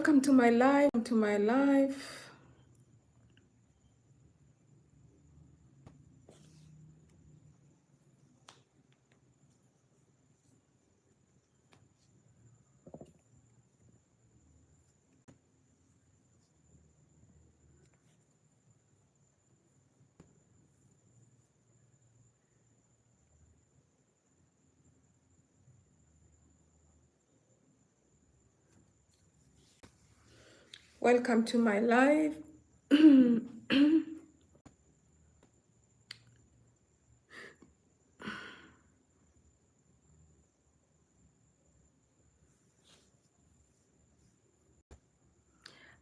Welcome to my life. Welcome to my life.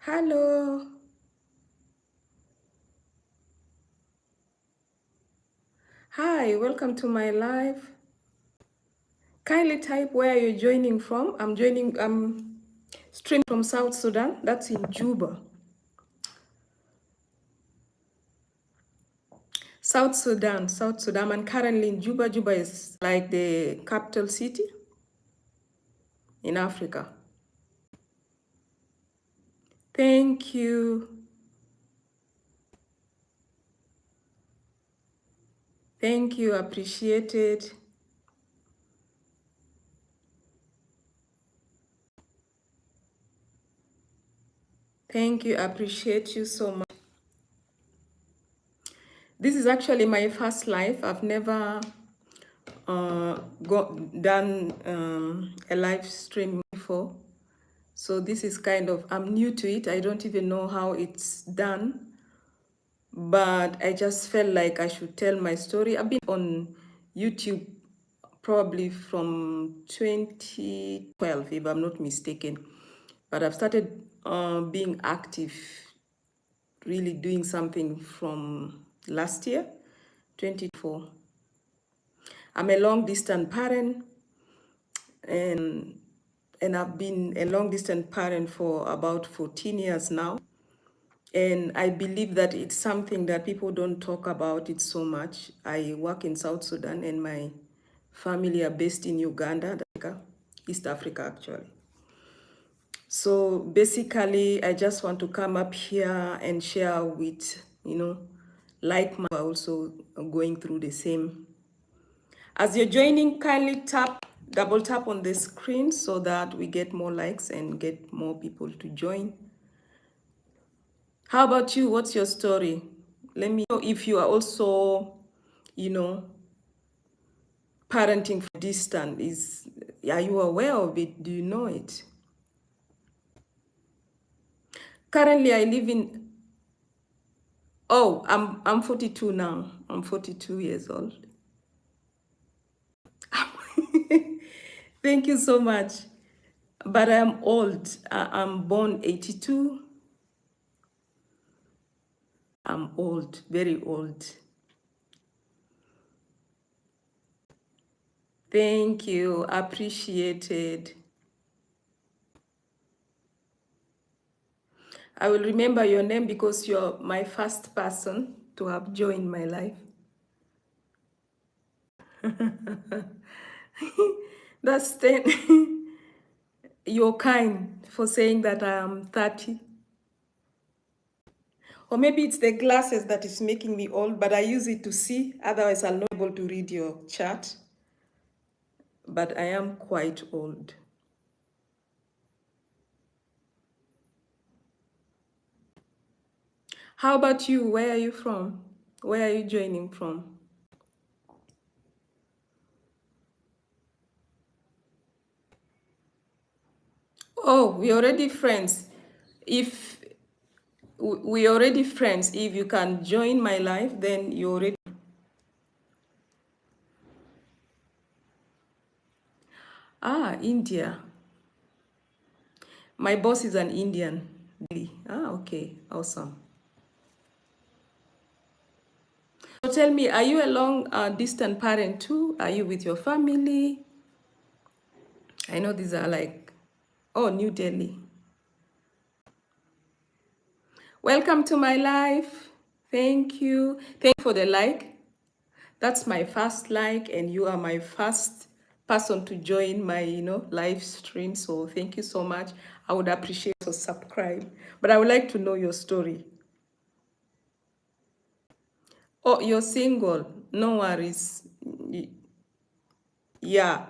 Hello. Hi, welcome to my life. Kindly type where you're joining from. I'm streaming from South Sudan. That's in Juba. South Sudan. I'm currently in Juba. Juba is like the capital city in Africa. Thank you. Thank you. Appreciate it. Thank you. Appreciate you so much. This is actually my first live. I've never done a live stream before. So this is kind of, I'm new to it. I don't even know how it's done. But I just felt like I should tell my story. I've been on YouTube probably from 2012, if I'm not mistaken. But I've started being active, really doing something from last year, 2024. I'm a long distance parent, and I've been a long distance parent for about 14 years now. And I believe that it's something that people don't talk about it so much. I work in South Sudan and my family are based in Uganda, East Africa actually. So basically, I just want to come up here and share with, like my also going through the same. As you're joining, kindly double tap on the screen so that we get more likes and get more people to join. How about you? What's your story? Let me know if you are also, parenting from distance. Are you aware of it? Do you know it? Currently, I live in. Oh, I'm 42 now. I'm 42 years old. Thank you so much. But I'm old. I'm born 82. I'm old, very old. Thank you. Appreciated. I will remember your name because you're my first person to have joined my life. That's 10. You're kind for saying that I am 30. Or maybe it's the glasses that is making me old, but I use it to see. Otherwise, I'm not able to read your chat. But I am quite old. How about you? Where are you from? Where are you joining from? Oh, we're already friends. If we're already friends, if you can join my life, then you're already. Ah, India. My boss is an Indian. Ah, okay, awesome. So tell me, are you a long distant parent too? Are you with your family? I know these are like, oh, New Delhi. Welcome to my life. Thank you. Thank you for the like. That's my first like, and you are my first person to join my, live stream. So thank you so much. I would appreciate also subscribe. But I would like to know your story. Oh, you're single. No worries. Yeah,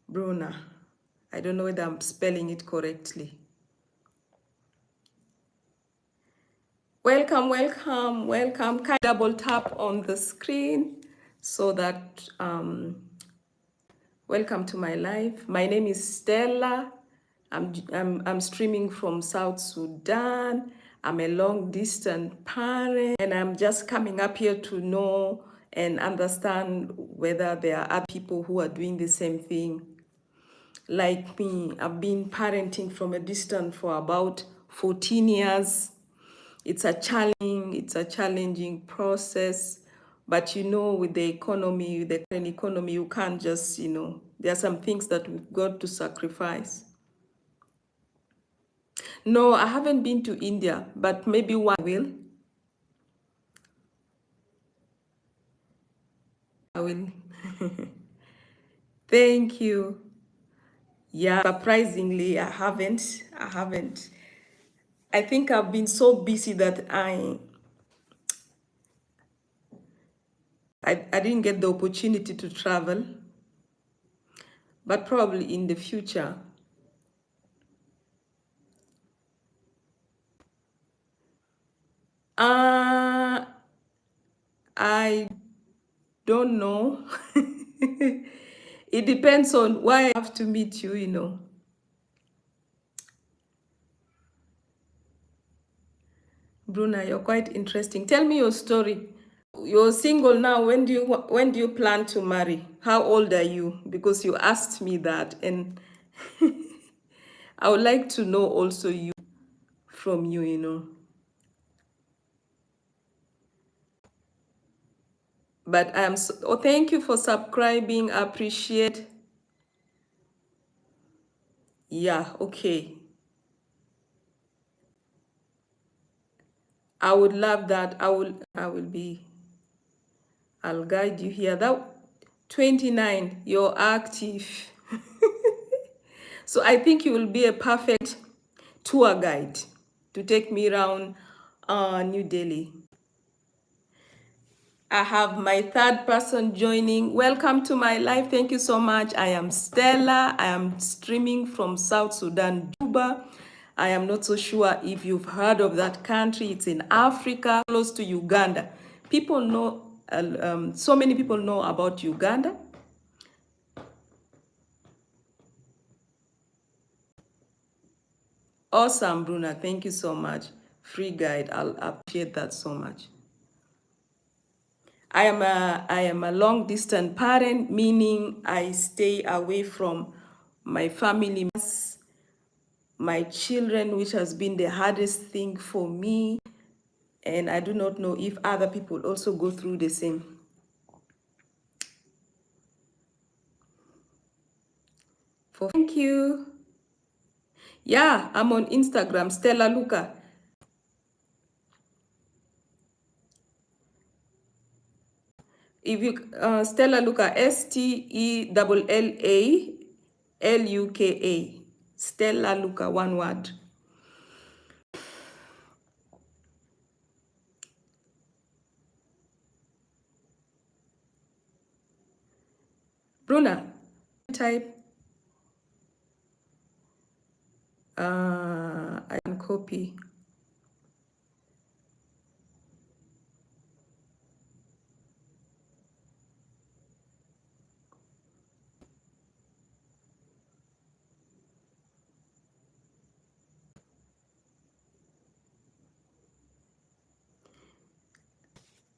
Bruna. I don't know whether I'm spelling it correctly. Welcome, welcome, welcome. Can you double tap on the screen so that welcome to my live. My name is Stella. I'm streaming from South Sudan. I'm a long distance parent, and I'm just coming up here to know and understand whether there are other people who are doing the same thing like me. I've been parenting from a distance for about 14 years. It's a challenging process. But with the economy, the current economy, you can't just, there are some things that we've got to sacrifice. No, I haven't been to India, but maybe one will. I will. Thank you. Yeah, surprisingly, I haven't. I think I've been so busy that I didn't get the opportunity to travel, but probably in the future. Uh, I don't know. It depends on why I have to meet you. Bruna, you're quite interesting. Tell me your story. You're single now. When do you plan to marry? How old are you? Because you asked me that, and I would like to know also you from you. But thank you for subscribing. I appreciate. Yeah, okay. I would love that. I'll guide you here. That 29, you're active. So I think you will be a perfect tour guide to take me around New Delhi. I have my third person joining. Welcome to my live. Thank you so much. I am Stella. I am streaming from South Sudan, Juba. I am not so sure if you've heard of that country. It's in Africa, close to Uganda. People know, so many people know about Uganda. Awesome, Bruna. Thank you so much. Free guide. I'll appreciate that so much. I am a long distance parent, meaning I stay away from my family, my children, which has been the hardest thing for me. And I do not know if other people also go through the same. Thank you. Yeah, I'm on Instagram, Stella Luca. If you Stella Luca, STELLALUKA, Stella Luca, one word. Bruna, type I can copy.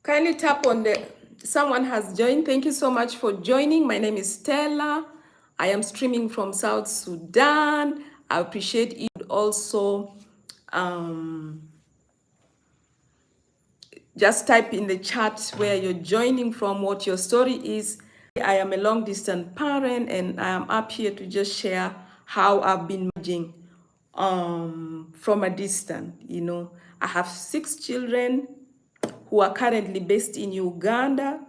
Kindly tap on someone has joined. Thank you so much for joining. My name is Stella. I am streaming from South Sudan. I appreciate you also. Just type in the chat where you're joining from, what your story is. I am a long distance parent, and I am up here to just share how I've been managing from a distance. I have 6 children who are currently based in Uganda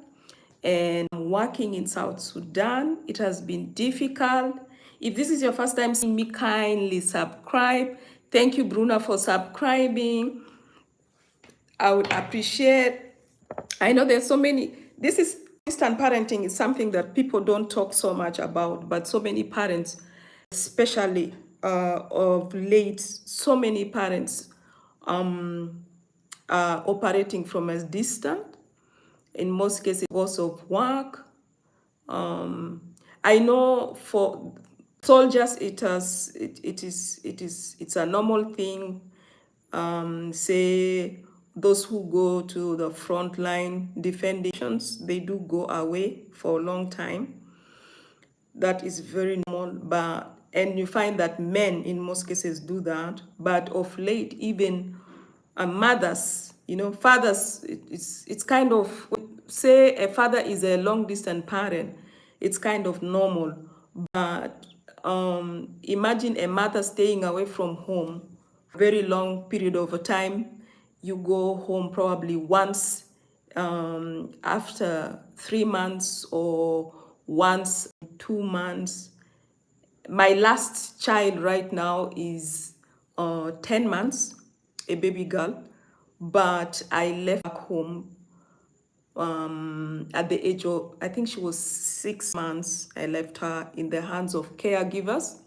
and working in South Sudan. It has been difficult. If this is your first time seeing me, kindly subscribe. Thank you, Bruna, for subscribing. I would appreciate. I know there's so many. This is instant parenting is something that people don't talk so much about, but so many parents, especially of late, so many parents are operating from a distance. In most cases, because of work. I know for soldiers, it's a normal thing. Say those who go to the front line defendations, they do go away for a long time. That is very normal, and you find that men in most cases do that. But of late, even mothers, fathers, it's kind of, say a father is a long distance parent, it's kind of normal. But imagine a mother staying away from home very long period of time. You go home probably once after 3 months or once 2 months. My last child right now is 10 months, a baby girl, but I left back home at the age of, I think she was 6 months. I left her in the hands of caregivers.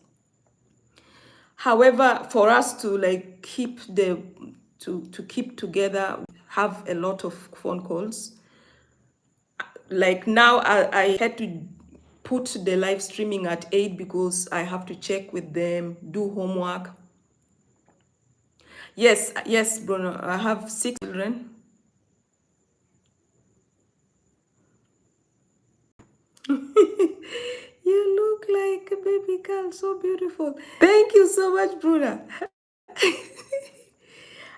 However, for us to like keep to keep together, have a lot of phone calls. Like now, I had to put the live streaming at 8 because I have to check with them, do homework. Yes, Bruno, I have 6 children. You look like a baby girl, so beautiful. Thank you so much, Bruno.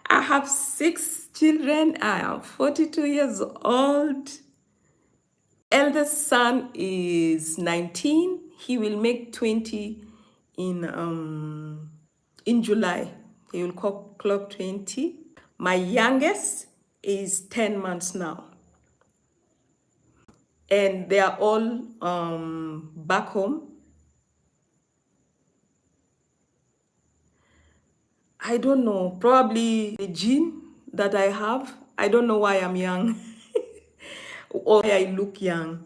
I have 6 children. I am 42 years old. Eldest son is 19. He will make 20 in July. He will clock 20. My youngest is 10 months now. And they are all back home. I don't know, probably the gene that I have. I don't know why I'm young or why I look young.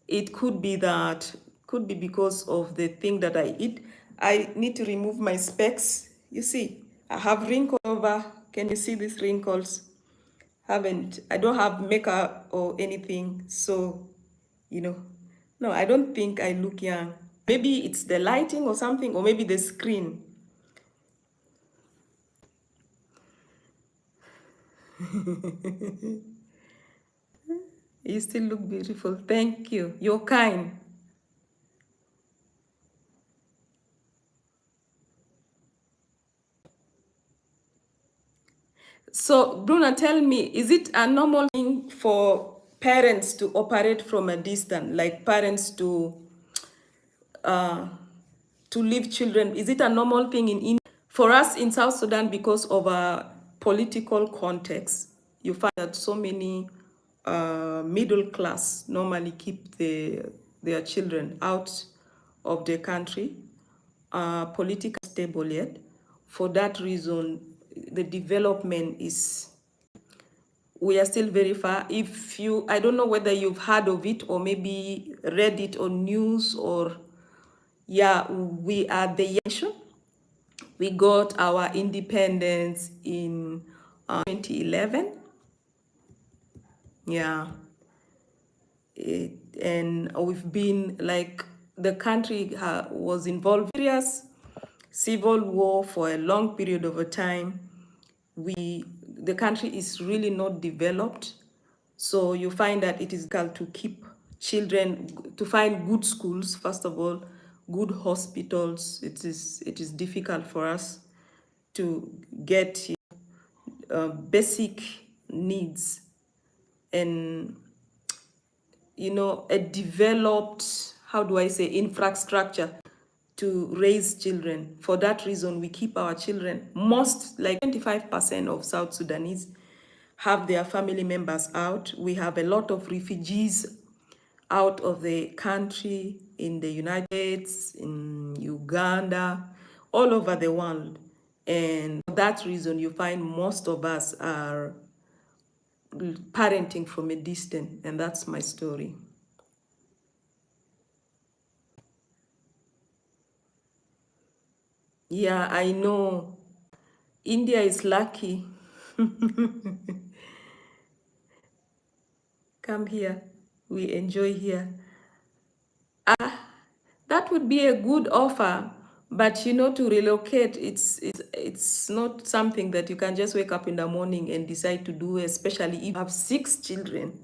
It could be because of the thing that I eat. I need to remove my specs. You see, I have wrinkles over. Can you see these wrinkles? I don't have makeup or anything. So, no, I don't think I look young. Maybe it's the lighting or something, or maybe the screen. You still look beautiful. Thank you. You're kind. So, Bruna, tell me, is it a normal thing for parents to operate from a distance, like parents to leave children? Is it a normal thing in India? For us in South Sudan, because of our political context, you find that so many middle class normally keep their children out of the country, politically stable yet. For that reason, the development is, we are still very far. If you, I don't know whether you've heard of it or maybe read it on news or, yeah, we are the nation. We got our independence in 2011. Yeah. And we've been like, the country was involved in serious civil war for a long period of a time. The country is really not developed. So you find that it is difficult to keep children, to find good schools, first of all, good hospitals. It is difficult for us to get basic needs and a developed, how do I say, infrastructure to raise children. For that reason, we keep our children, most like 25% of South Sudanese have their family members out. We have a lot of refugees out of the country, in the United States, in Uganda, all over the world. And for that reason, you find most of us are parenting from a distance, and that's my story. Yeah, I know. India is lucky. Come here. We enjoy here. That would be a good offer, but to relocate, it's not something that you can just wake up in the morning and decide to do, especially if you have 6 children.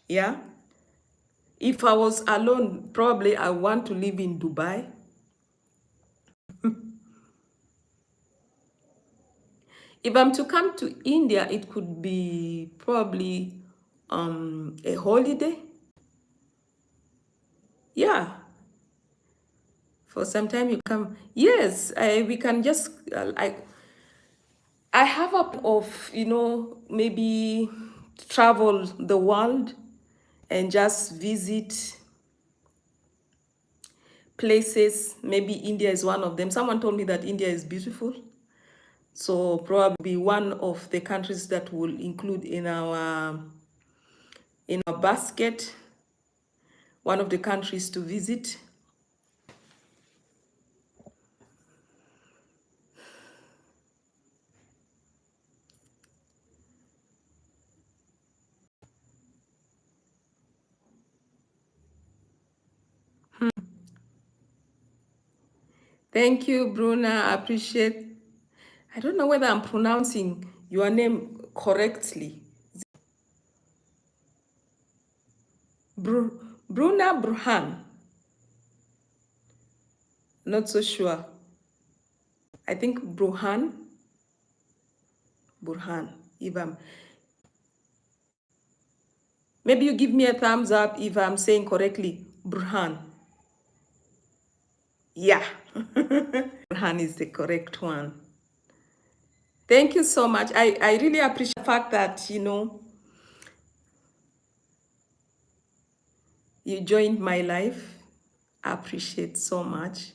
Yeah. If I was alone, probably I want to live in Dubai. If I'm to come to India, it could be probably a holiday. Yeah, for some time you come. Yes, we can just I have a plan of maybe travel the world and just visit places. Maybe India is one of them. Someone told me that India is beautiful, so probably one of the countries that will include in our basket, one of the countries to visit. Thank you, Bruna. I appreciate. I don't know whether I'm pronouncing your name correctly. Bruna Bruhan. Not so sure. I think Burhan. If I'm, maybe you give me a thumbs up if I'm saying correctly. Burhan. Yeah. Burhan is the correct one. Thank you so much. I really appreciate the fact that you joined my life. I appreciate so much.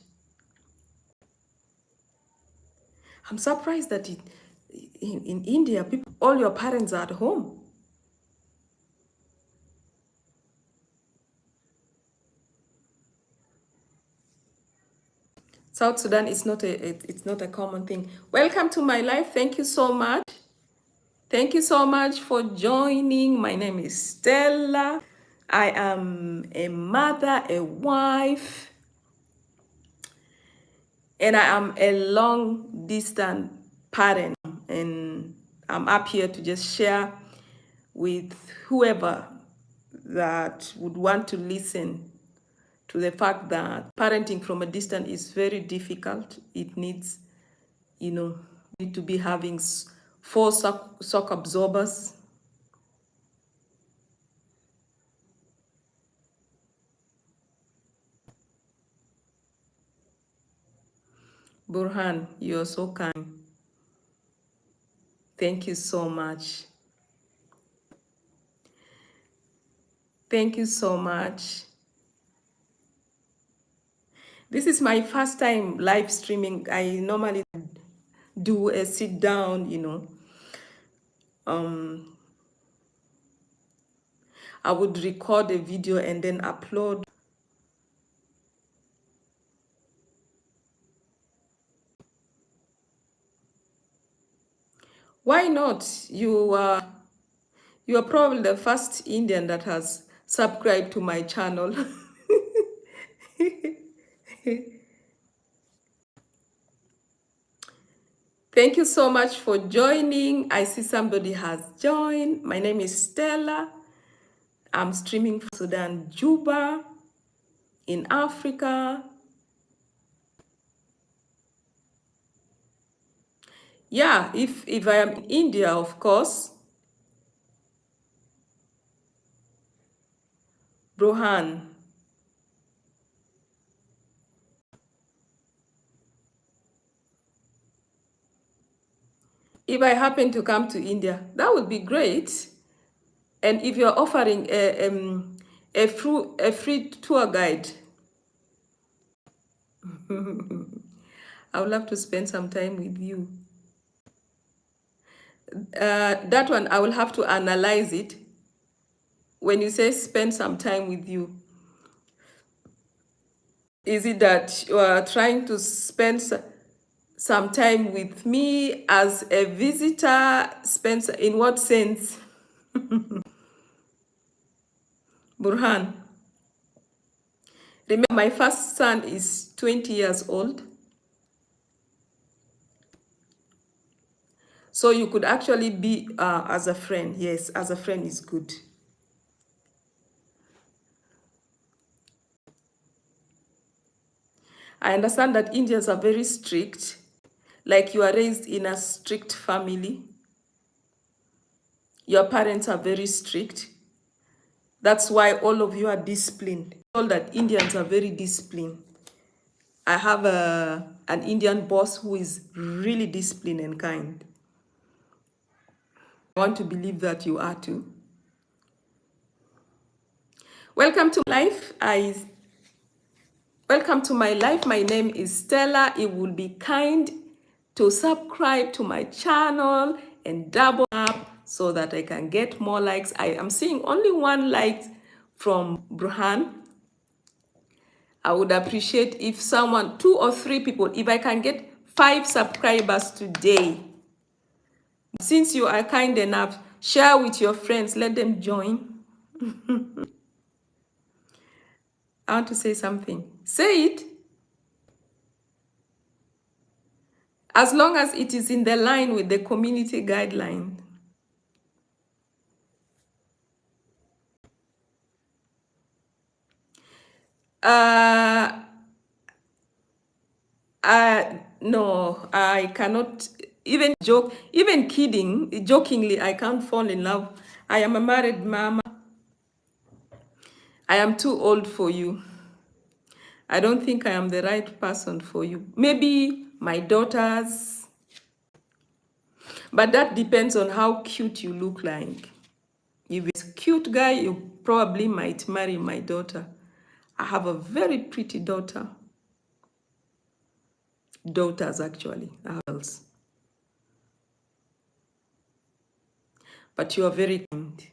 I'm surprised that in India, all your parents are at home. South Sudan is not it's not a common thing. Welcome to my life. Thank you so much. Thank you so much for joining. My name is Stella. I am a mother, a wife, and I am a long distance parent. And I'm up here to just share with whoever that would want to listen to the fact that parenting from a distance is very difficult. It needs, need to be having 4 shock absorbers. Burhan, you're so kind. Thank you so much. Thank you so much. This is my first time live streaming. I normally do a sit down, I would record a video and then upload. Why not? You are probably the first Indian that has subscribed to my channel. Thank you so much for joining. I see somebody has joined. My name is Stella. I'm streaming from Sudan, Juba, in Africa. Yeah, if I am in India, of course, Rohan. If I happen to come to India, that would be great. And if you're offering a free tour guide, I would love to spend some time with you. That one, I will have to analyze it. When you say spend some time with you, is it that you are trying to spend some time with me as a visitor? Spend in what sense? Burhan, remember my first son is 20 years old. So you could actually be as a friend. Yes, as a friend is good. I understand that Indians are very strict, like you are raised in a strict family. Your parents are very strict. That's why all of you are disciplined. All that Indians are very disciplined. I have an Indian boss who is really disciplined and kind. I want to believe that you are too. Welcome to life. Welcome to my life. My name is Stella. It will be kind to subscribe to my channel and double up so that I can get more likes. I am seeing only one like from Bruhan. I would appreciate if someone, 2 or 3 people, if I can get 5 subscribers today. Since you are kind enough, share with your friends, let them join. I want to say something. Say it. As long as it is in the line with the community guideline. Uh, no, I cannot even joke, even kidding, jokingly, I can't fall in love. I am a married mama. I am too old for you. I don't think I am the right person for you. Maybe my daughters, but that depends on how cute you look like. If it's a cute guy, you probably might marry my daughter. I have a very pretty daughter. Daughters, actually. I have girls. But you are very kind.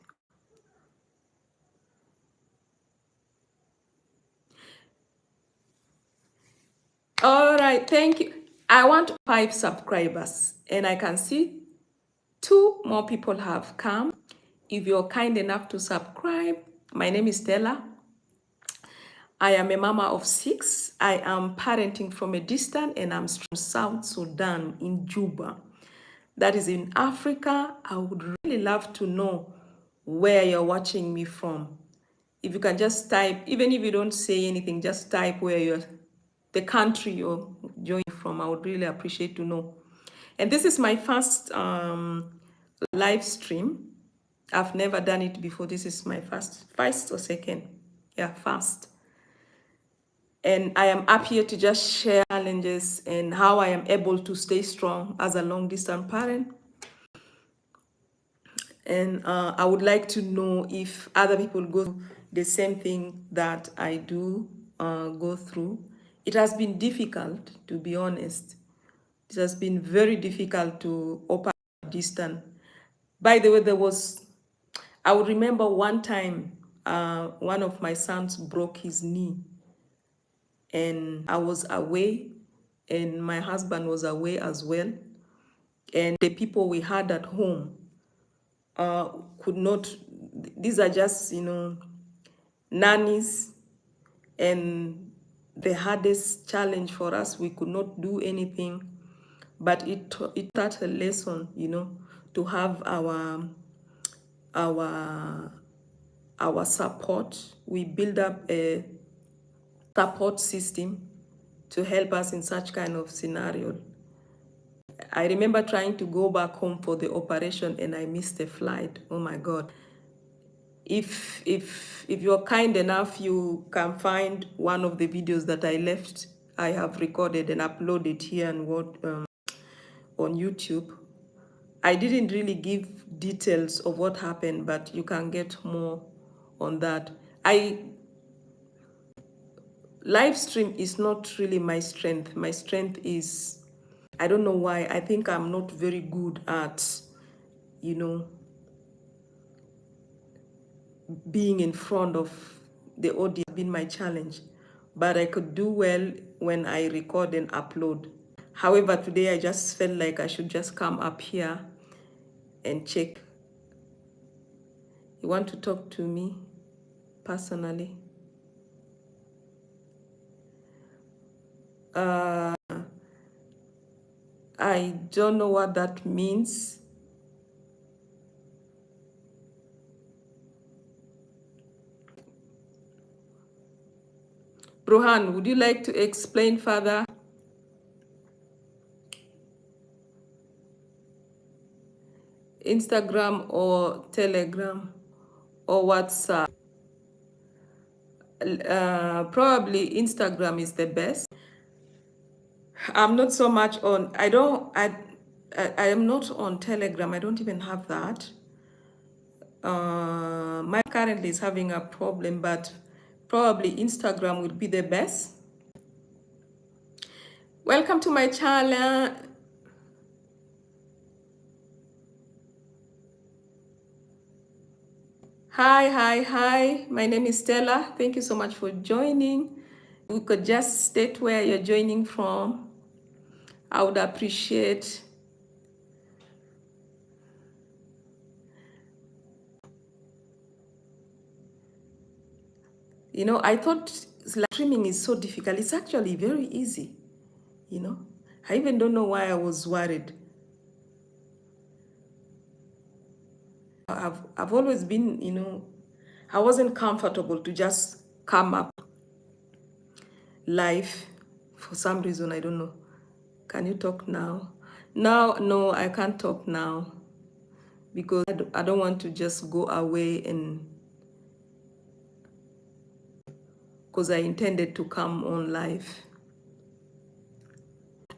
All right, thank you. I want 5 subscribers, and I can see 2 more people have come. If you're kind enough to subscribe, my name is Stella. I am a mama of 6. I am parenting from a distance, and I'm from South Sudan in Juba. That is in Africa. I would really love to know where you're watching me from. If you can just type, even if you don't say anything, just type where you're, the country you're joining from. I would really appreciate to know. And this is my first live stream. I've never done it before. This is my first or second. Yeah, first. And I am up here to just share challenges and how I am able to stay strong as a long distance parent. And I would like to know if other people go through the same thing that I do go through. It has been difficult, to be honest. It has been very difficult to open distance. By the way, I would remember one time one of my sons broke his knee, and I was away, and my husband was away as well. And the people we had at home could not, these are just, nannies, and the hardest challenge for us, we could not do anything, but it taught a lesson, to have our support. We build up a support system to help us in such kind of scenario. I remember trying to go back home for the operation, and I missed the flight. Oh my God. If you're kind enough, you can find one of the videos that I have recorded and uploaded here and on YouTube. I didn't really give details of what happened, but you can get more on that. I Live stream is not really my strength. My strength is, I don't know why. I think I'm not very good at, you know, being in front of the audience. Been my challenge, but I could do well when I record and upload. However, today I just felt like I should just come up here and check. You want to talk to me personally? I don't know what that means. Rohan, would you like to explain further? Instagram or Telegram or WhatsApp? Probably Instagram is the best. I'm not so much on, I am not on Telegram. I don't even have that. My currently is having a problem, but probably Instagram would be the best. Welcome to my channel. Hi. My name is Stella. Thank you so much for joining. We could just state where you're joining from. I would appreciate. You know, I thought streaming is so difficult. It's actually very easy, you know. I even don't know why I was worried. I've always been, you know, I wasn't comfortable to just come up live for some reason. I don't know. Can you talk now? No, I can't talk now because I don't want to just go away, and because I intended to come on live.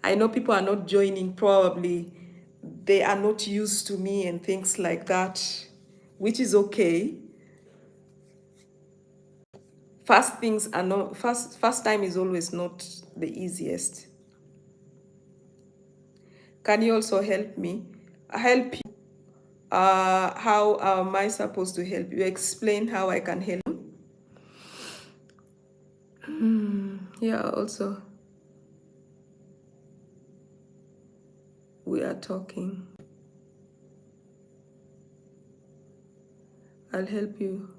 I know people are not joining, probably they are not used to me and things like that, which is okay. First time is always not the easiest. Can you also help me? Help you? How am I supposed to help you? Explain how I can help you. Yeah, also, we are talking. I'll help you.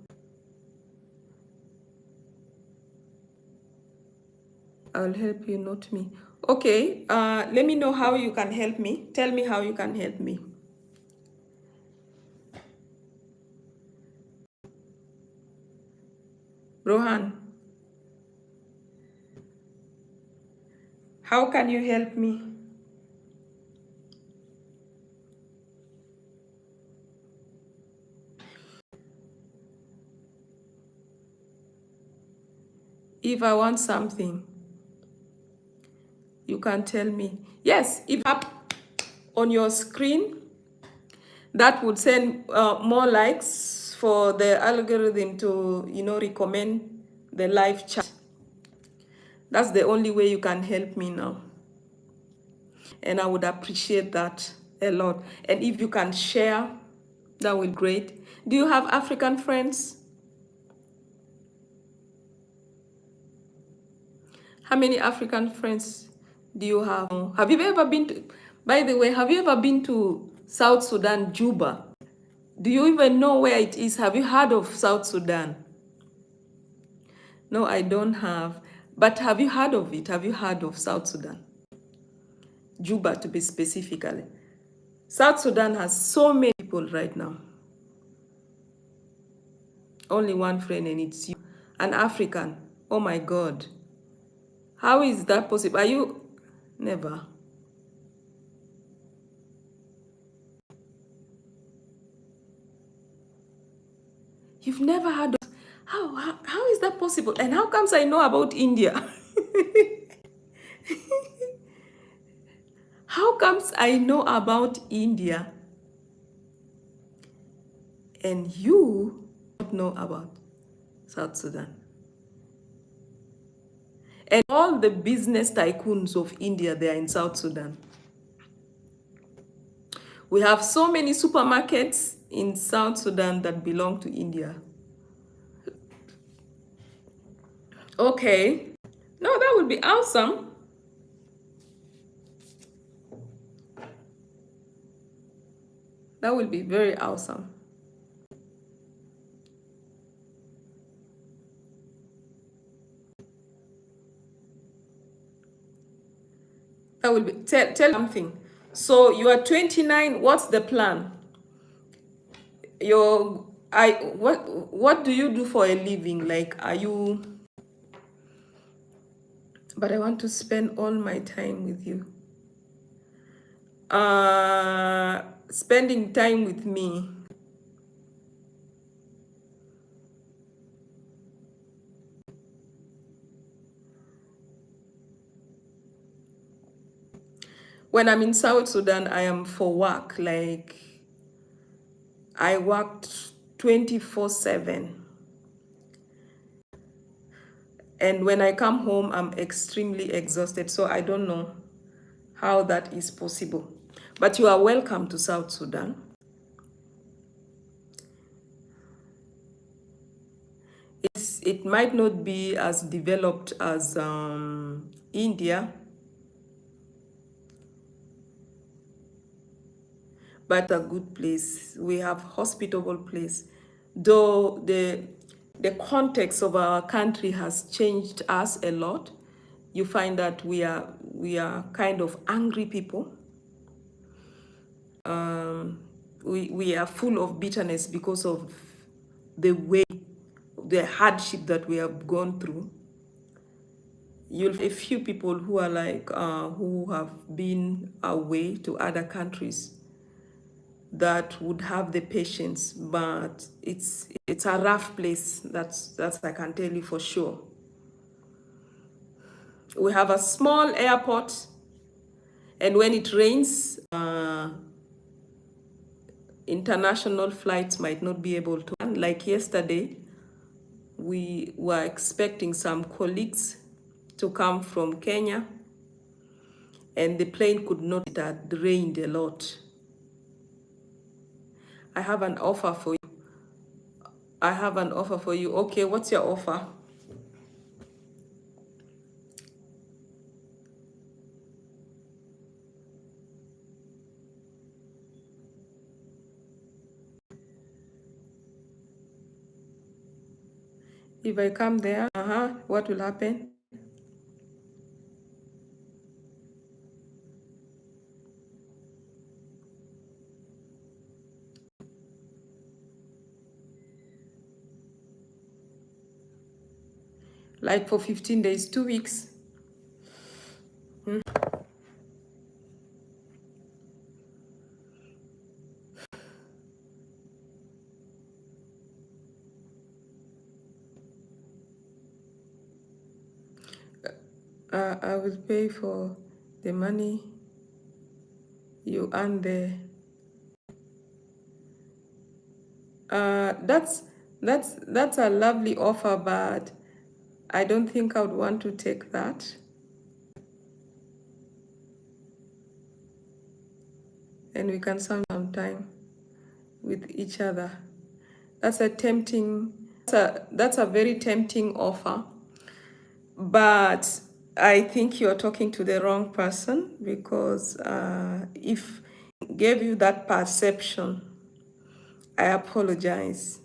I'll help you, not me. Okay, let me know how you can help me. Tell me how you can help me. Rohan, how can you help me? If I want something, you can tell me. Yes, if up on your screen, that would send more likes for the algorithm to, you know, recommend the live chat. That's the only way you can help me now. And I would appreciate that a lot. And if you can share, that would be great. Do you have African friends? How many African friends do you have? Have you ever been to, by the way, have you ever been to South Sudan, Juba? Do you even know where it is? Have you heard of South Sudan? No, I don't have. But have you heard of it? Have you heard of South Sudan? Juba, to be specifically. South Sudan has so many people right now. Only one friend, and it's you. An African. Oh my God. How is that possible? Are you? Never. You've never heard of... How is that possible? And how comes I know about India? How comes I know about India and you don't know about South Sudan. And all the business tycoons of India, they are in South Sudan. We have so many supermarkets in South Sudan that belong to India. Okay. No, that would be awesome. That would be very awesome. That would be tell something. So you are 29. What's the plan? What do you do for a living? Like, are you? But I want to spend all my time with you. Spending time with me. When I'm in South Sudan, I am for work. Like, I worked 24/7. And when I come home, I'm extremely exhausted. So I don't know how that is possible. But you are welcome to South Sudan. It might not be as developed as India, but a good place. We have hospitable place. Though the context of our country has changed us a lot, you find that we are kind of angry people. We are full of bitterness because of the hardship that we have gone through. You'll find a few people who are like who have been away to other countries that would have the patience, but it's a rough place. That's I can tell you for sure. We have a small airport, and when it rains, international flights might not be able to. Like yesterday, we were expecting some colleagues to come from Kenya, and the plane could not. It had rained a lot. I have an offer for you. I have an offer for you. Okay, what's your offer? If I come there, what will happen? Like for 15 days, 2 weeks. I will pay for the money you earn there. That's a lovely offer, but I don't think I would want to take that. And we can spend some time with each other. That's a very tempting offer, but I think you're talking to the wrong person, because if gave you that perception, I apologize.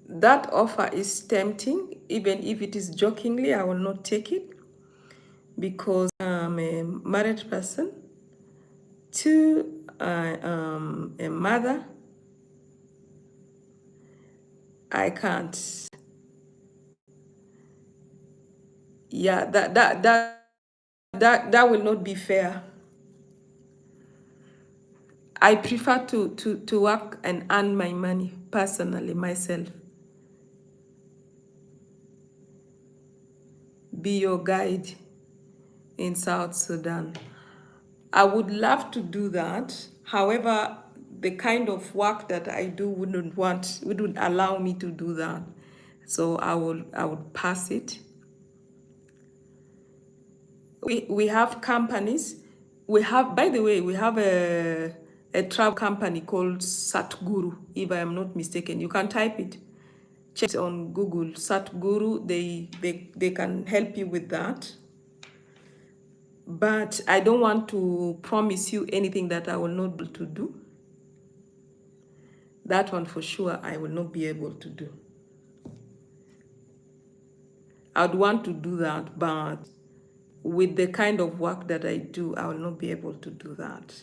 That offer is tempting. Even if it is jokingly, I will not take it, because I'm a married person. Two, I am a mother. I can't. Yeah, that will not be fair. I prefer to work and earn my money personally myself. Be your guide in South Sudan. I would love to do that, However, the kind of work that I do wouldn't allow me to do that. So I would pass it. We have companies. We have, by the way, we have a travel company called Satguru, if I am not mistaken. You can type it. Check it on Google. Satguru, they can help you with that. But I don't want to promise you anything that I will not be able to do. That one for sure I will not be able to do. I'd want to do that, but with the kind of work that I do, I will not be able to do that.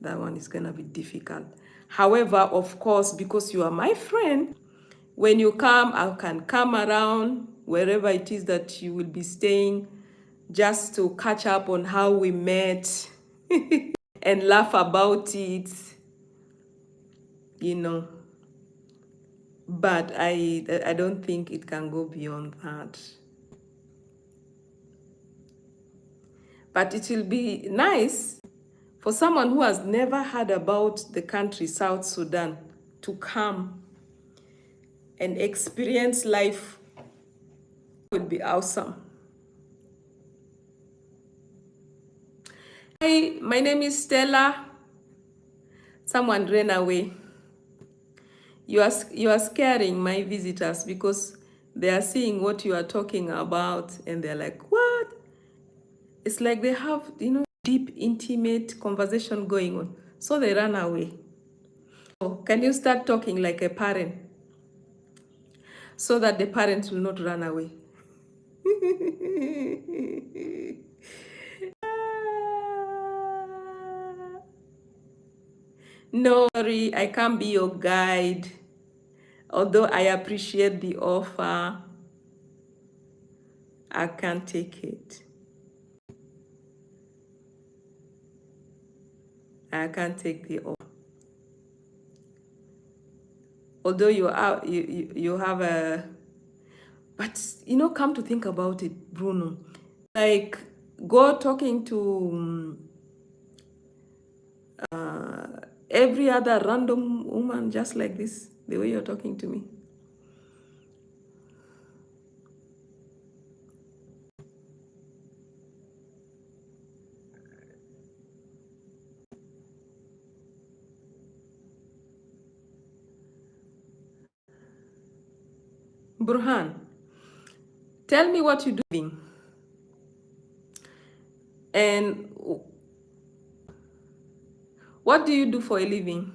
That one is gonna be difficult. However, of course, because you are my friend, when you come, I can come around wherever it is that you will be staying, just to catch up on how we met and laugh about it, you know. But I don't think it can go beyond that. But it will be nice for someone who has never heard about the country South Sudan to come and experience life. Would be awesome. Hi, my name is Stella. Someone ran away. You are scaring my visitors because they are seeing what you are talking about and they're like, what? It's like they have, deep, intimate conversation going on. So they run away. So can you start talking like a parent so that the parents will not run away? No, sorry, I can't be your guide. Although I appreciate the offer, I can't take it. I can't take the offer. Although you have a, but come to think about it, Bruno, like go talking to every other random woman just like this, the way you're talking to me. Burhan, tell me what you're doing. And what do you do for a living?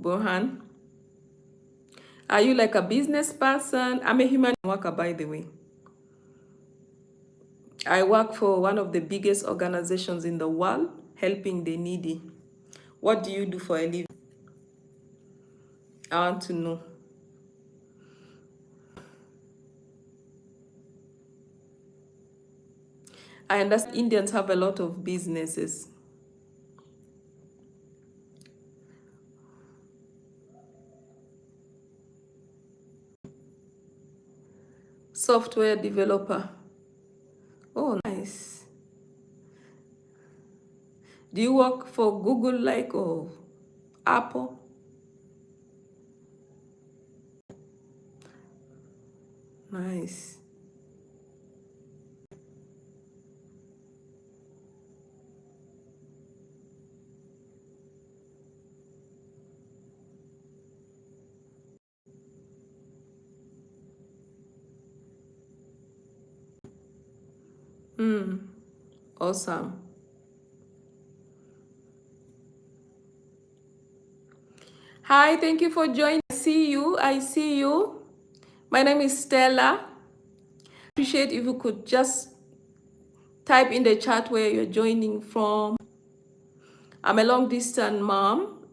Burhan, are you like a business person? I'm a human worker, by the way. I work for one of the biggest organizations in the world, helping the needy. What do you do for a living? I want to know. I understand Indians have a lot of businesses. Software developer. Oh, nice. Do you work for Google like or Apple? Nice. Awesome. Hi, thank you for joining. I see you. My name is Stella. Appreciate if you could just type in the chat where you're joining from. I'm a long distance mom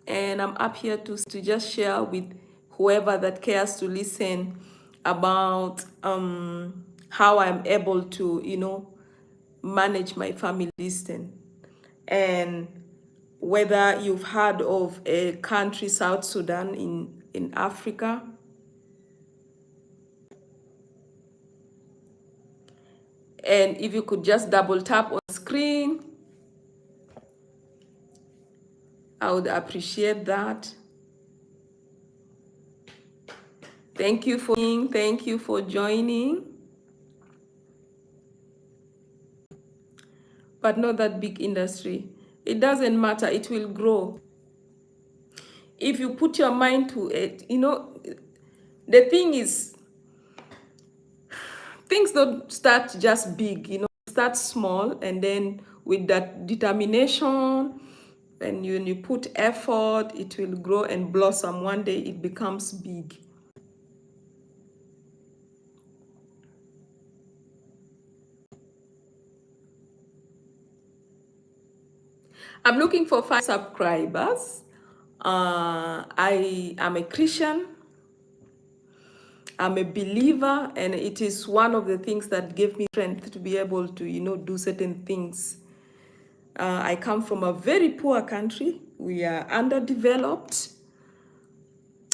and I'm up here to just share with whoever that cares to listen about how I'm able to, manage my family distance. And whether you've heard of a country, South Sudan in Africa. And if you could just double tap on the screen, I would appreciate that. Thank you for joining. But not that big industry. It doesn't matter, it will grow. If you put your mind to it, the thing is, things don't start just big, start small, and then with that determination, and when you put effort, it will grow and blossom. One day it becomes big. I'm looking for 5 subscribers. I am a Christian. I'm a believer, and it is one of the things that gave me strength to be able to, do certain things. I come from a very poor country. We are underdeveloped.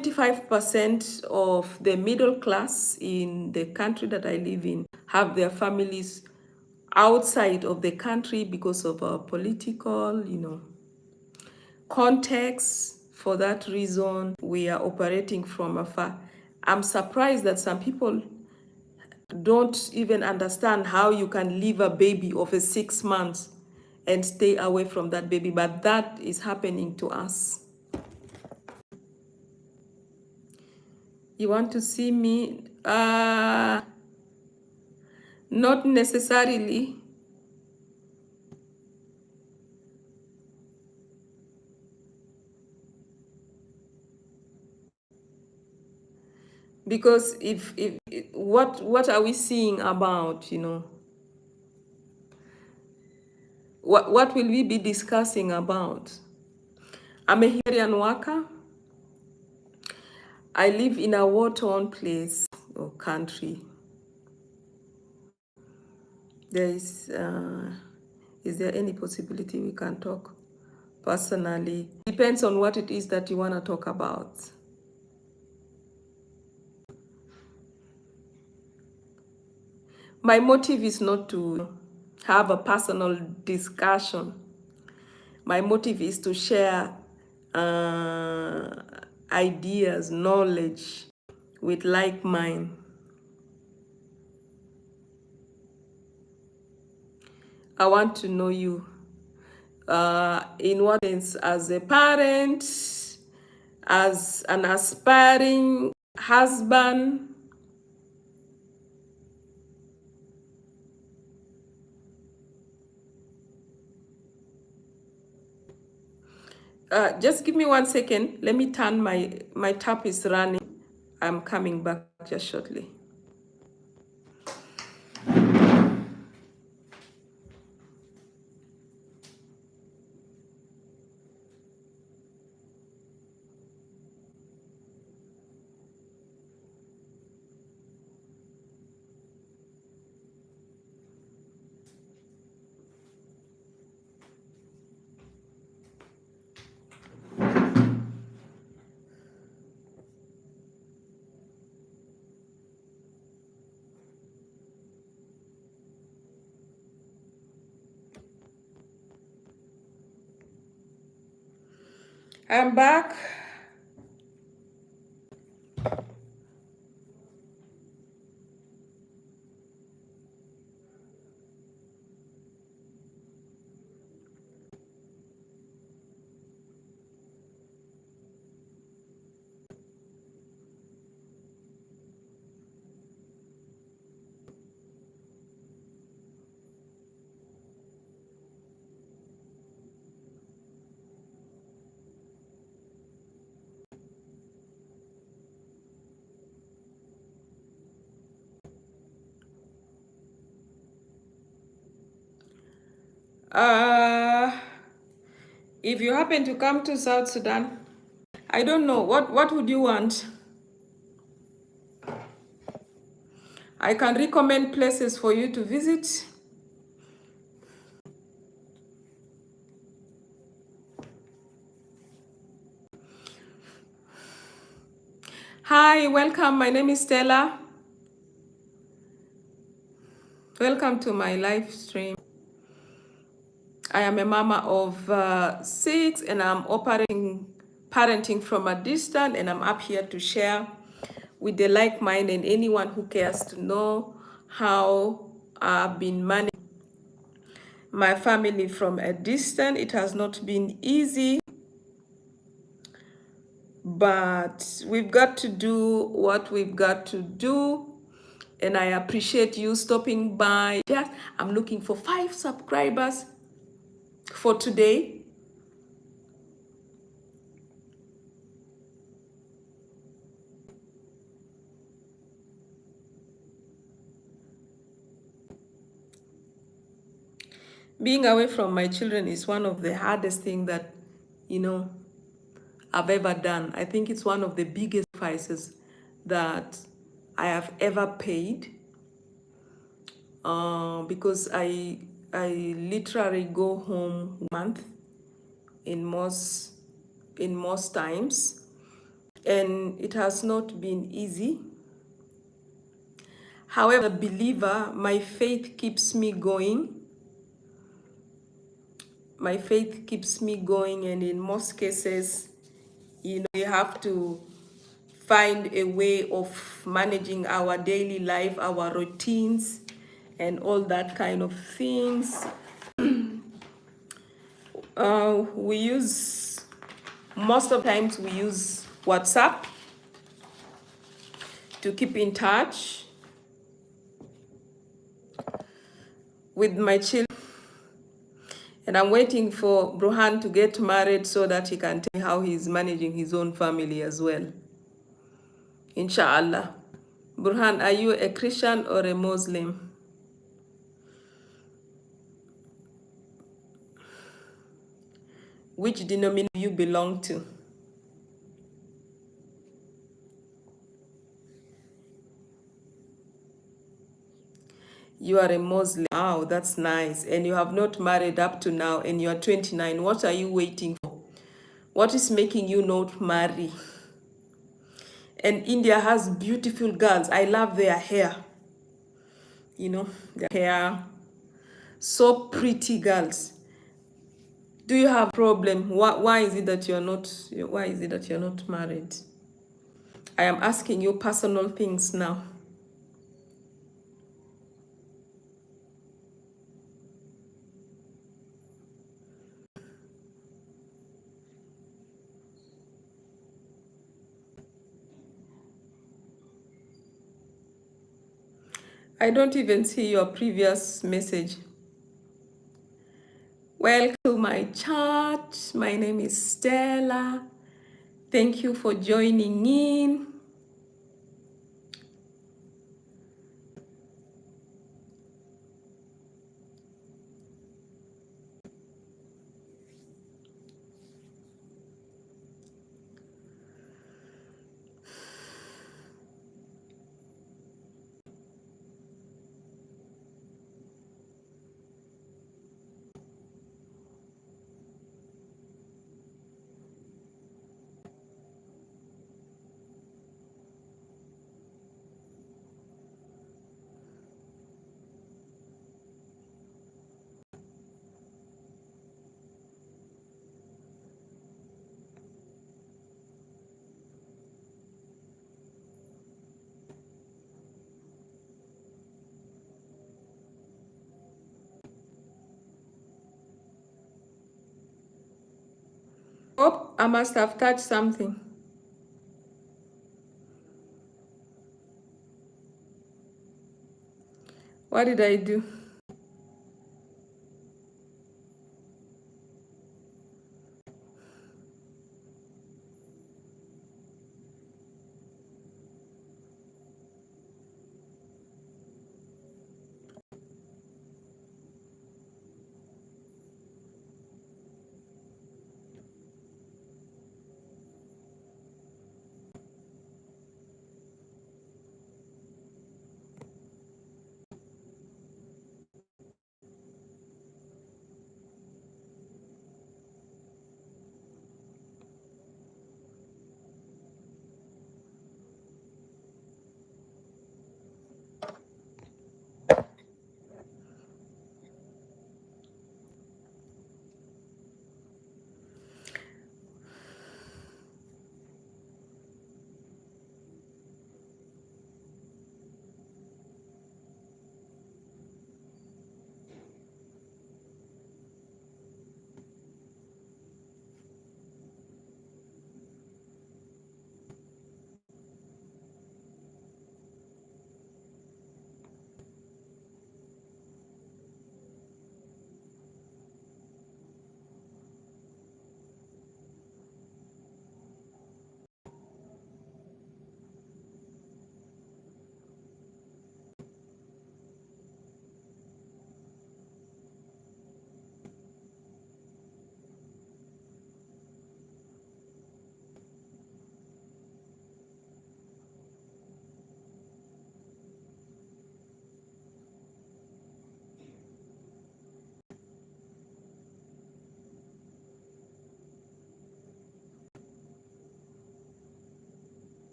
25% of the middle class in the country that I live in have their families outside of the country because of a political, context. For that reason, we are operating from afar. I'm surprised that some people don't even understand how you can leave a baby of a 6 months and stay away from that baby, but that is happening to us. You want to see me? Not necessarily. Because if what are we seeing about, what will we be discussing about? I'm a Hungarian worker. I live in a war-torn place or country. Is there any possibility we can talk personally? Depends on what it is that you want to talk about. My motive is not to have a personal discussion. My motive is to share ideas, knowledge with like mind. I want to know you. In what sense? As a parent, as an aspiring husband. Just give me 1 second. Let me turn my tap is running. I'm coming back just shortly. I'm back. If you happen to come to South Sudan, I don't know, what would you want? I can recommend places for you to visit. Hi, welcome. My name is Stella. Welcome to my live stream. I am a mama of 6, and I'm parenting from a distance, and I'm up here to share with the like mind and anyone who cares to know how I've been managing my family from a distance. It has not been easy, but we've got to do what we've got to do. And I appreciate you stopping by. Just, I'm looking for 5 subscribers for today. Being away from my children is one of the hardest things that, you know, I've ever done. I think it's one of the biggest prices that I have ever paid, because I literally go home a month in most times, and it has not been easy. However, as a believer, my faith keeps me going. My faith keeps me going, and in most cases, we have to find a way of managing our daily life, our routines, and all that kind of things. We use, most of the times we use WhatsApp to keep in touch with my children. And I'm waiting for Bruhan to get married so that he can tell me how he's managing his own family as well. Inshallah. Burhan, are you a Christian or a Muslim? Which denomination do you belong to? You are a Muslim. Wow, that's nice. And you have not married up to now, and you are 29. What are you waiting for? What is making you not marry? And India has beautiful girls. I love their hair. Their hair. So pretty girls. Do you have a problem? Why is it that you're not married? I am asking you personal things now. I don't even see your previous message. Welcome to my chat. My name is Stella. Thank you for joining in. Oh, I must have touched something. What did I do?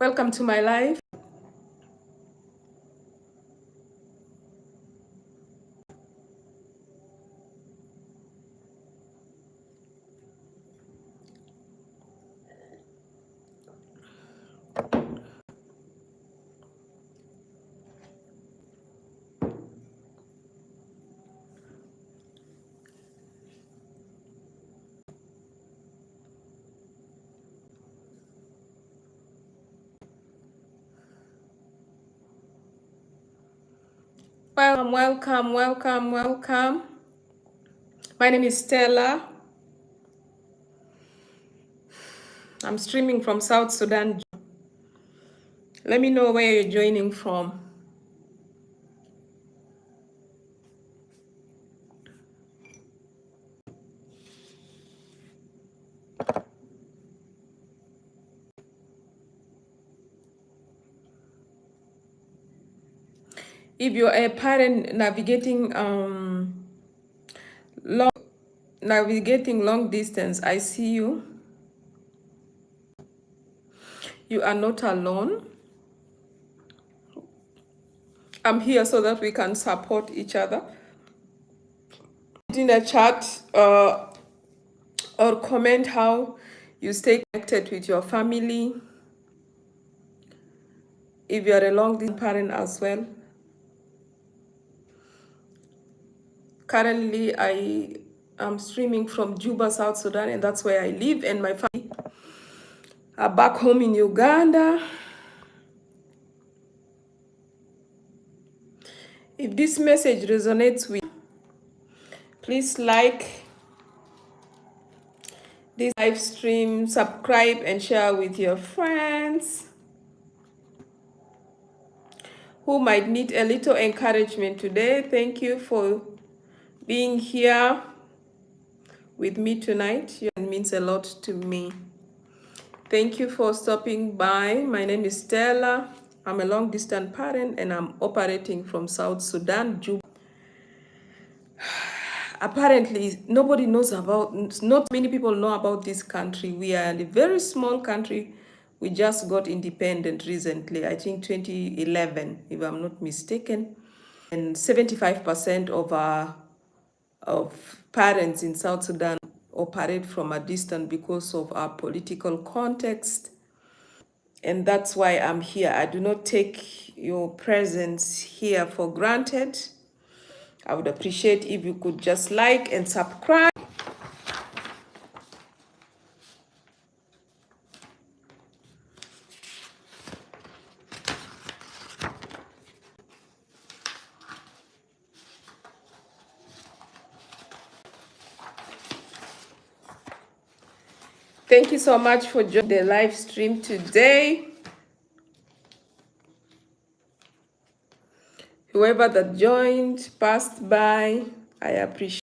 Welcome to my life. Welcome, welcome, welcome, welcome. My name is Stella. I'm streaming from South Sudan. Let me know where you're joining from. If you're a parent navigating long distance, I see you. You are not alone. I'm here so that we can support each other. In the chat or comment how you stay connected with your family. If you're a long distance parent as well. Currently, I am streaming from Juba, South Sudan, and that's where I live, and my family are back home in Uganda. If this message resonates with you, please like this live stream, subscribe, and share with your friends who might need a little encouragement today. Thank you for being here with me tonight. It means a lot to me. Thank you for stopping by. My name is Stella. I'm a long distance parent and I'm operating from South Sudan, Juba. Apparently, nobody knows about, not many people know about this country. We are a very small country. We just got independent recently, I think 2011, if I'm not mistaken. And 75% of parents in South Sudan operate from a distance because of our political context. And that's why I'm here. I do not take your presence here for granted. I would appreciate if you could just like and subscribe. Thank you so much for joining the live stream today. Whoever that joined, passed by, I appreciate.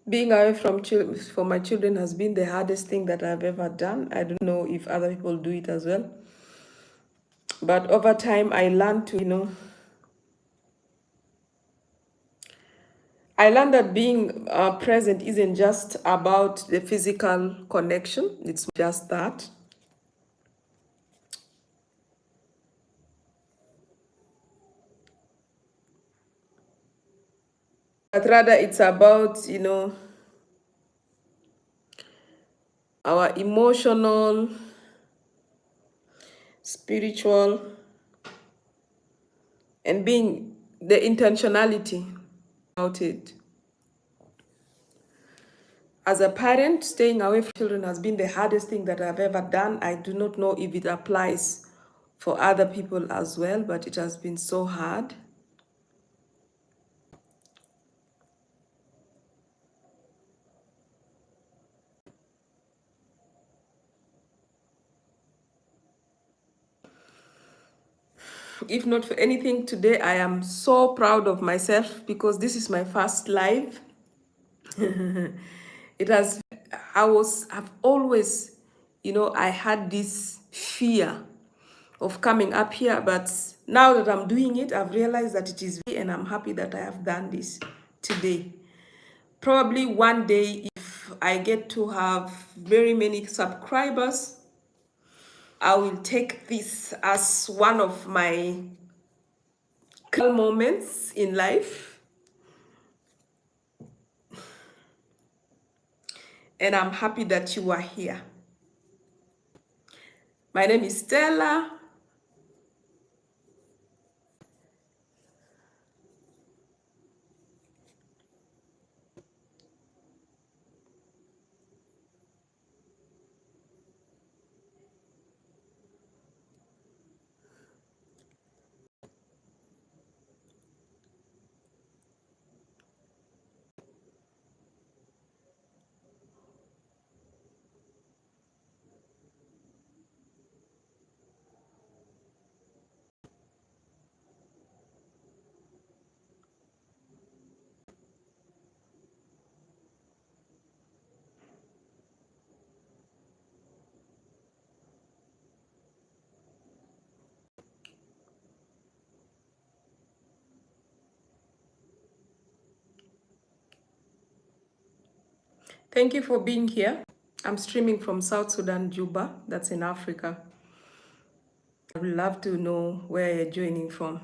Being away from for my children has been the hardest thing that I've ever done. I don't know if other people do it as well. But over time, I learned to, I learned that being present isn't just about the physical connection. It's just that. But rather it's about, our emotional, spiritual, and being the intentionality about it. As a parent, staying away from children has been the hardest thing that I've ever done. I do not know if it applies for other people as well, but it has been so hard. If not for anything, today I am so proud of myself because this is my first live. I've always, I had this fear of coming up here, but now that I'm doing it, I've realized that it is me and I'm happy that I have done this. today. Probably one day, if I get to have very many subscribers, I will take this as one of my calm moments in life. And I'm happy that you are here. My name is Stella. Thank you for being here. I'm streaming from South Sudan, Juba. That's in Africa. I would love to know where you're joining from.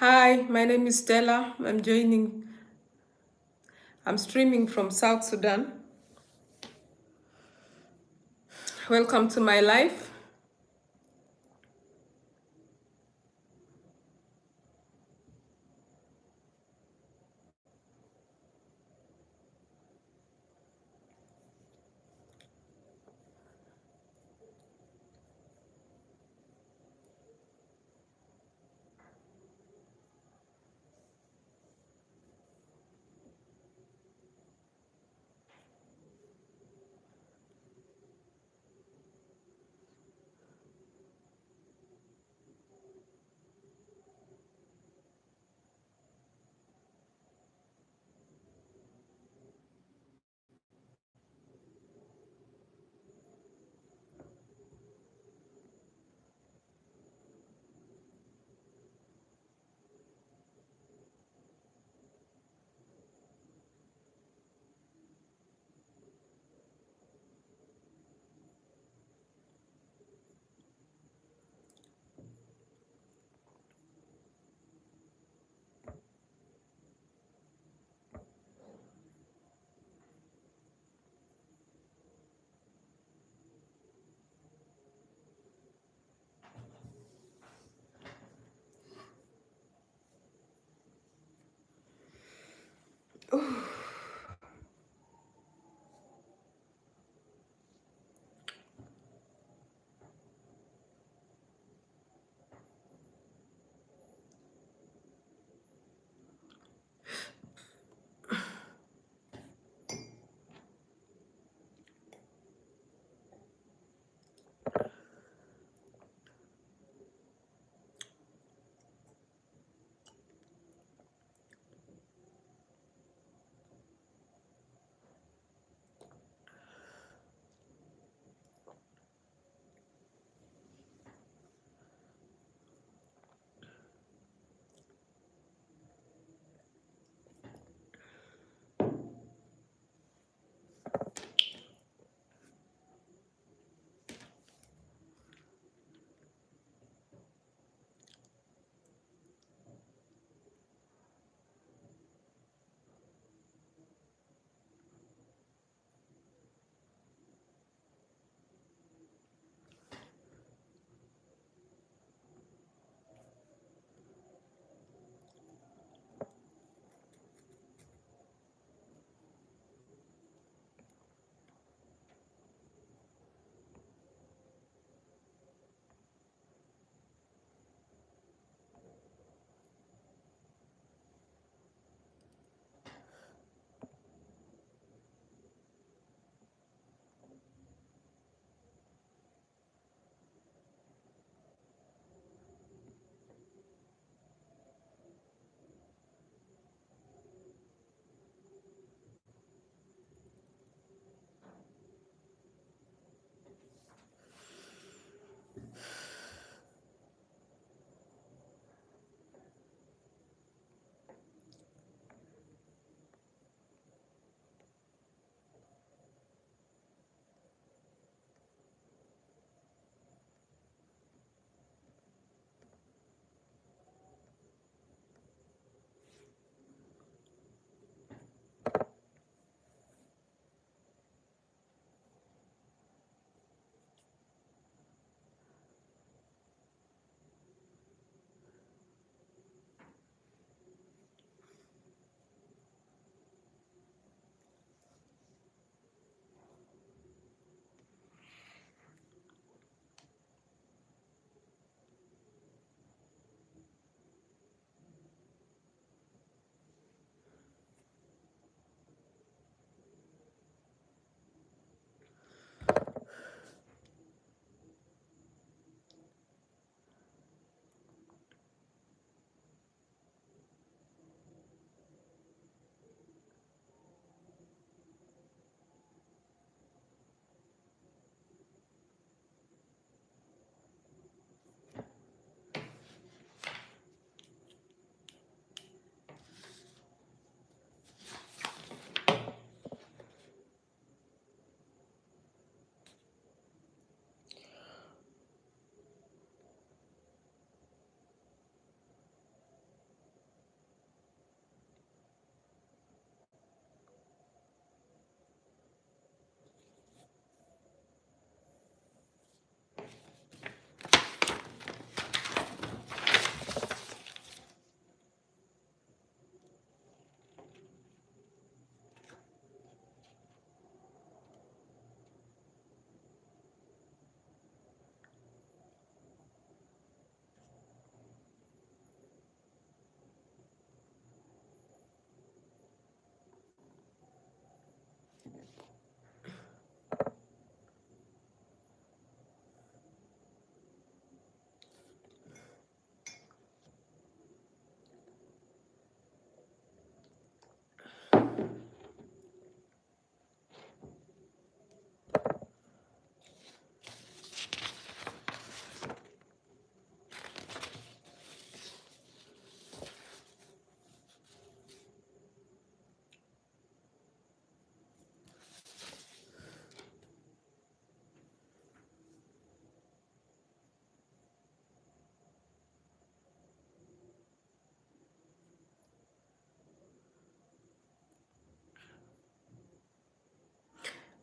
Hi, my name is Stella. I'm streaming from South Sudan. Welcome to my life.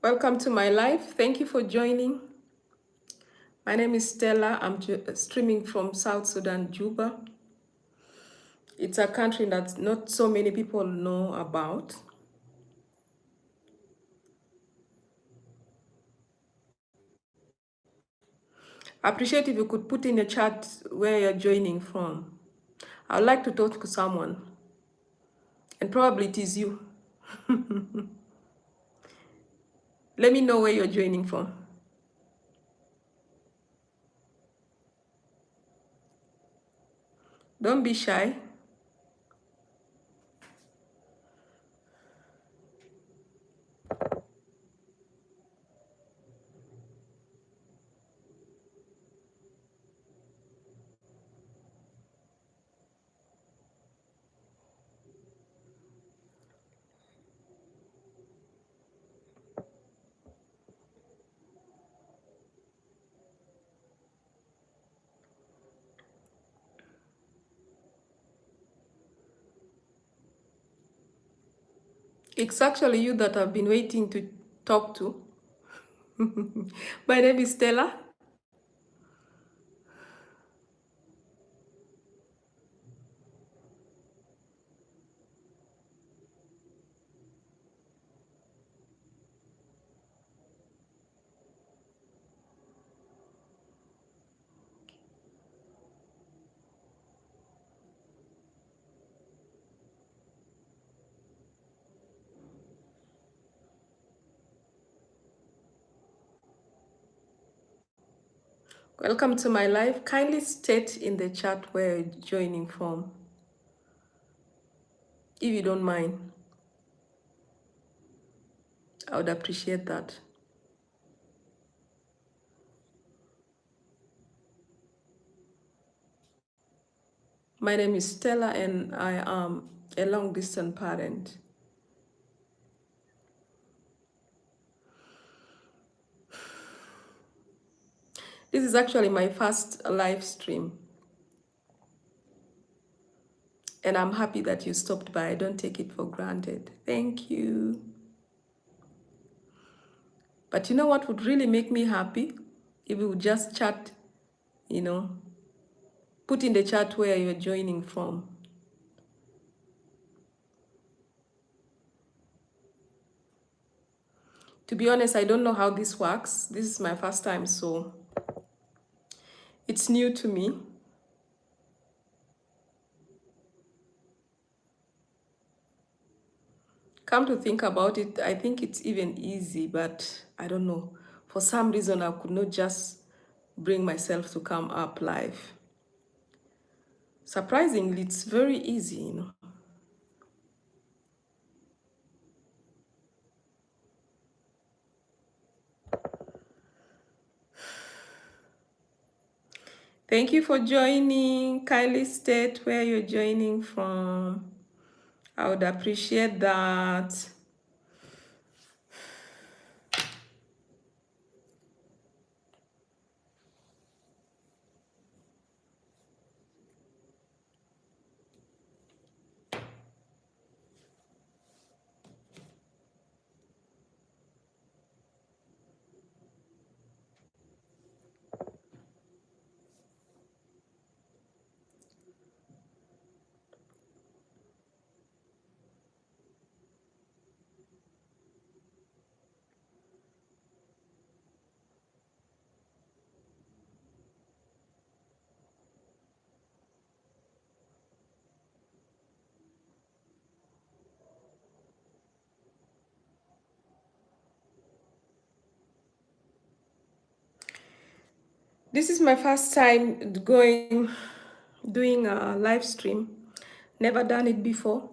Welcome to my life. Thank you for joining. My name is Stella. I'm streaming from South Sudan, Juba. It's a country that not so many people know about. I appreciate if you could put in a chat where you're joining from. I would like to talk to someone, and probably it is you. Let me know where you're joining from. Don't be shy. It's actually you that I've been waiting to talk to. My name is Stella. Welcome to my life. Kindly state in the chat where you're joining from, if you don't mind. I would appreciate that. My name is Stella and I am a long distance parent. This is actually my first live stream and I'm happy that you stopped by. I don't take it for granted. Thank you. But you know what would really make me happy? If we would just chat, you know, put in the chat where you're joining from. To be honest, I don't know how this works. This is my first time, so it's new to me. Come to think about it, I think it's even easy, but I don't know. For some reason, I could not just bring myself to come up live. Surprisingly, it's very easy, you know. Thank you for joining. Kindly state where you're joining from. I would appreciate that. This is my first time doing a live stream. Never done it before.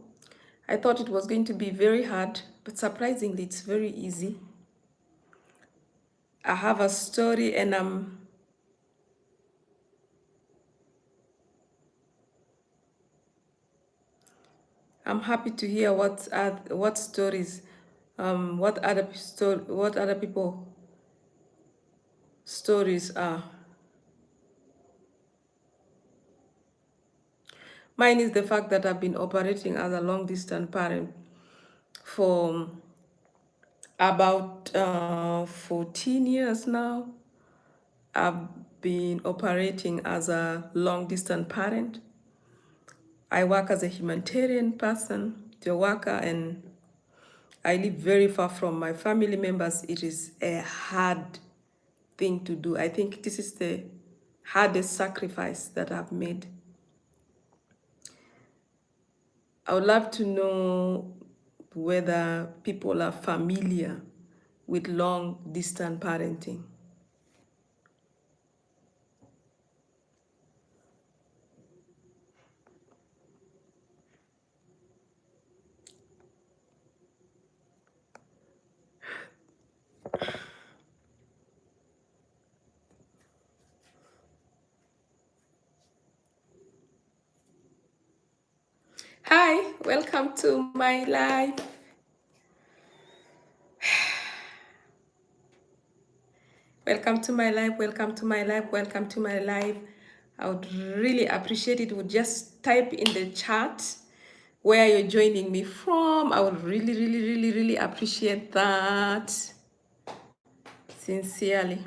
I thought it was going to be very hard, but surprisingly, it's very easy. I have a story and I'm happy to hear what stories, what other people stories are. Mine is the fact that I've been operating as a long distance parent for About 14 years now, I've been operating as a long distance parent. I work as a humanitarian person, the worker, and I live very far from my family members. It is a hard thing to do. I think this is the hardest sacrifice that I've made. I would love to know whether people are familiar with long distance parenting. Hi, welcome to my live. Welcome to my live, welcome to my live, welcome to my live. I would really appreciate it. Would just type in the chat where you're joining me from. I would really, really, really, really appreciate that. Sincerely.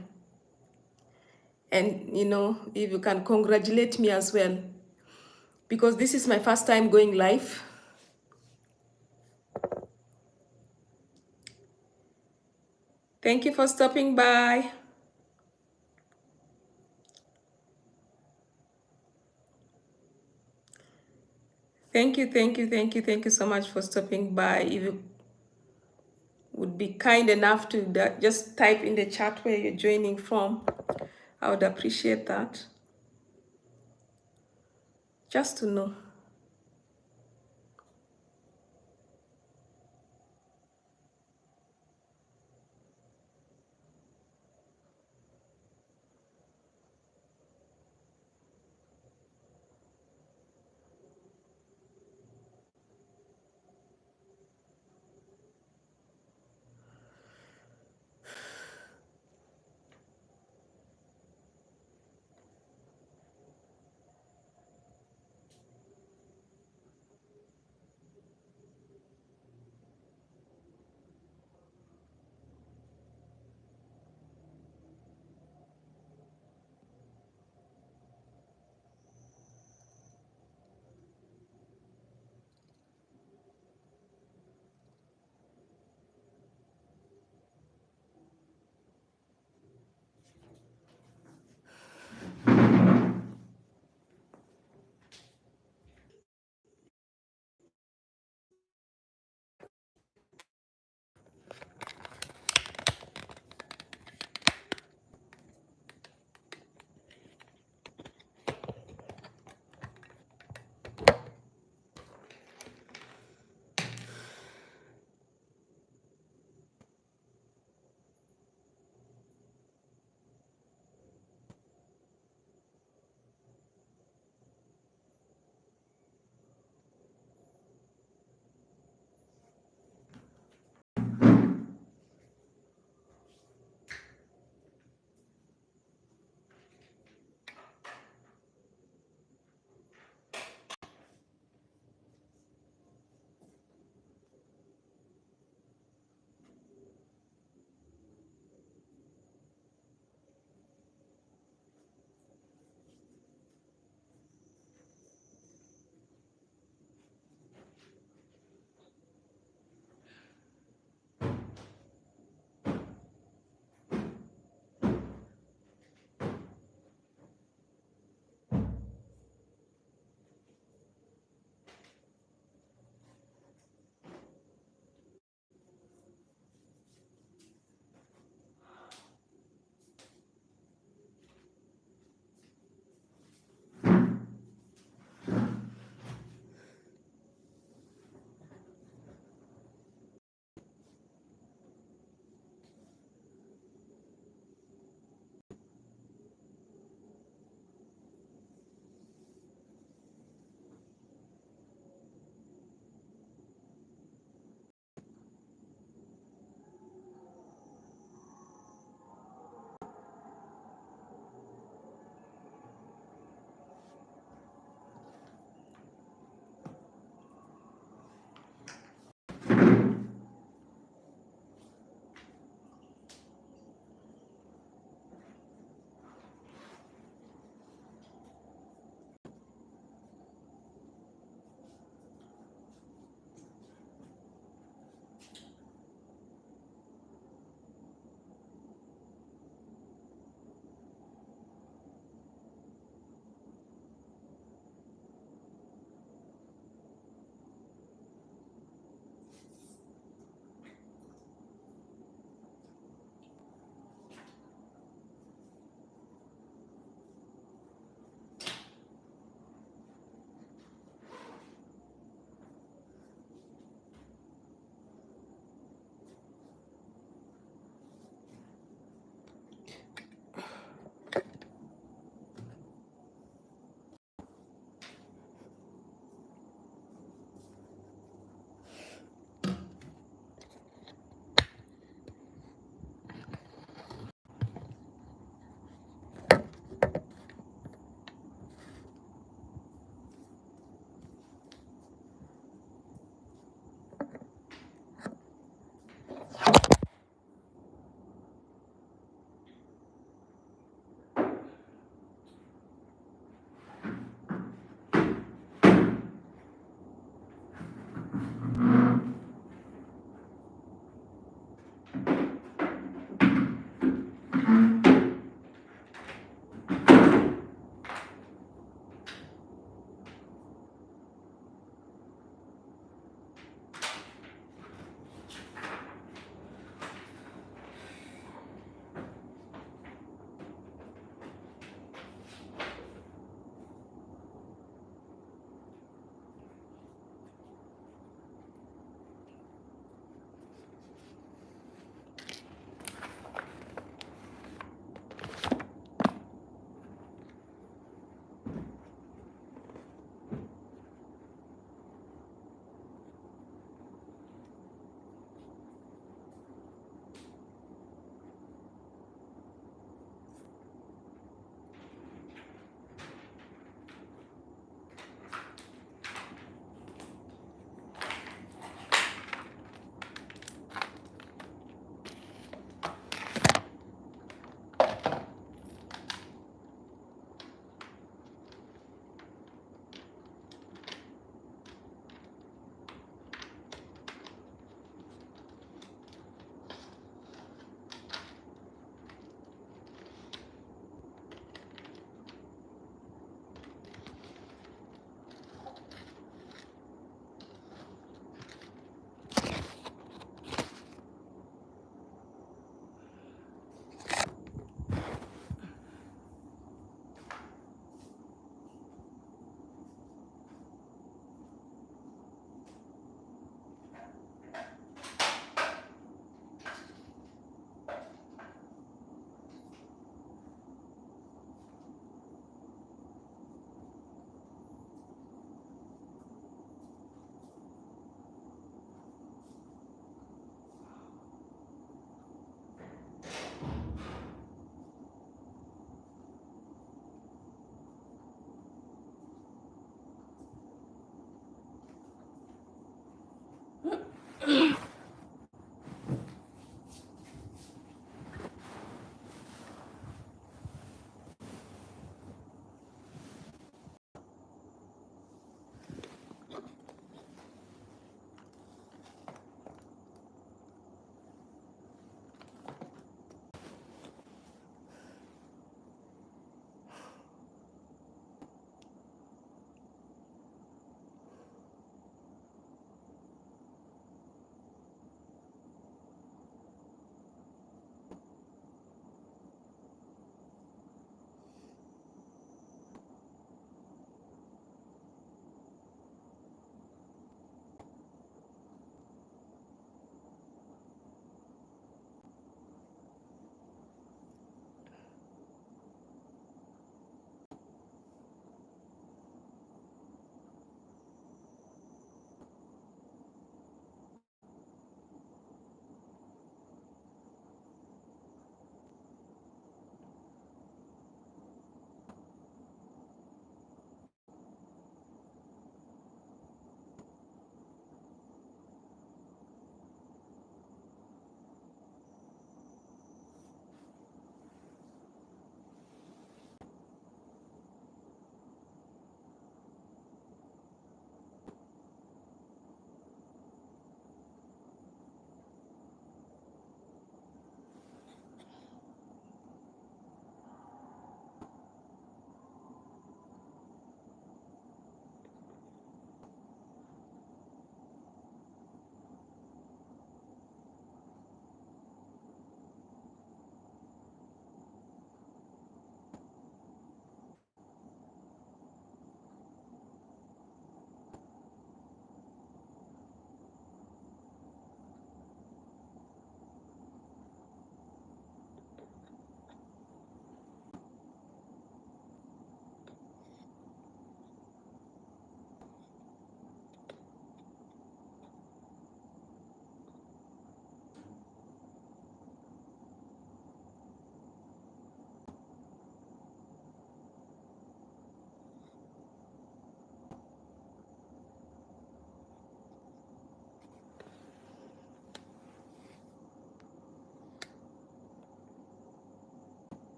And if you can congratulate me as well, because this is my first time going live. Thank you for stopping by. Thank you, thank you, thank you, thank you so much for stopping by. If you would be kind enough to just type in the chat where you're joining from, I would appreciate that. Just to know.